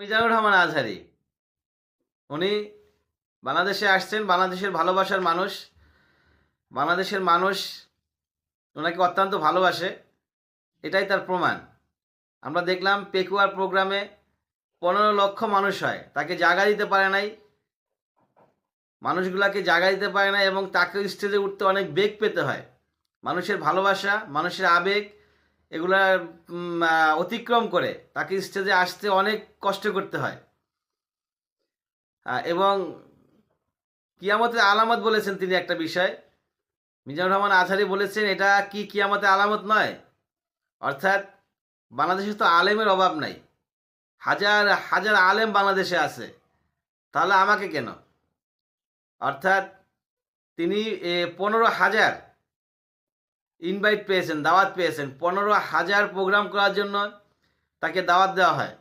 মিজানুর রহমান আজহারি উনি বাংলাদেশে আসছেন। বাংলাদেশের ভালোবাসার মানুষ, বাংলাদেশের মানুষ ওনাকে অত্যন্ত ভালোবাসে, এটাই তার প্রমাণ। আমরা দেখলাম পেকুয়ার প্রোগ্রামে 15 লক্ষ মানুষ হয়, তাকে জায়গা দিতে পারে নাই, মানুষগুলাকে জায়গা দিতে পারে না, এবং তাকে স্টেজে উঠতে অনেক বেগ পেতে হয়। মানুষের ভালোবাসা, মানুষের আবেগ এগুলা অতিক্রম করে তাকে স্টেজে আসতে অনেক কষ্ট করতে হয়। এবং কিয়ামতের আলামত বলেছেন তিনি একটা বিষয়। মিজানুর রহমান আজহারি বলেছেন, এটা কি কিয়ামতের আলামত নয়? অর্থাৎ বাংলাদেশে তো আলেমের অভাব নাই, হাজার হাজার আলেম বাংলাদেশে আছে, তাহলে আমাকে কেন? অর্থাৎ তিনি 15,000 ইনভাইট পেয়েছেন, দাওয়াত পেয়েছেন। 15,000 প্রোগ্রাম করার জন্য তাকে দাওয়াত দেওয়া হয়।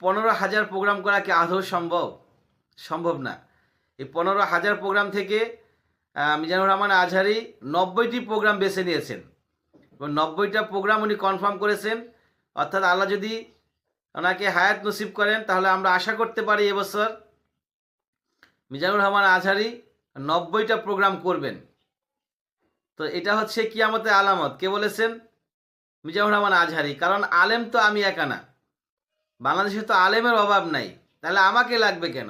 15,000 প্রোগ্রাম করা কি আদৌ সম্ভব? সম্ভব না। এই 15,000 প্রোগ্রাম থেকে মিজানুর রহমান আজহারি 90টি প্রোগ্রাম বেছে নিয়েছেন এবং 90টা প্রোগ্রাম উনি কনফার্ম করেছেন। অর্থাৎ আল্লাহ যদি ওনাকে হায়াত নসিব করেন, তাহলে আমরা আশা করতে পারি এবছর মিজানুর রহমান আজহারি 90টা প্রোগ্রাম করবেন। তো এটা হচ্ছে কিয়ামতের আলামত। কে বলেছেন? মিজানুর রহমান আজহারি। কারণ আলেম তো আমি একা না, বাংলাদেশে তো আলেমের অভাব নাই, তাহলে আমাকে লাগবে কেন?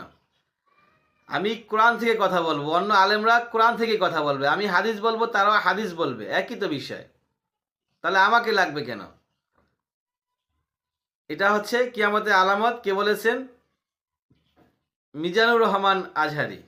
আমি কোরআন থেকে কথা বলবো, অন্য আলেমরা কোরআন থেকে কথা বলবে, আমি হাদিস বলবো, তারাও হাদিস বলবে, একই তো বিষয়, তাহলে আমাকে লাগবে কেন? এটা হচ্ছে কিয়ামতের আলামত। কে বলেছেন? মিজানুর রহমান আজহারি।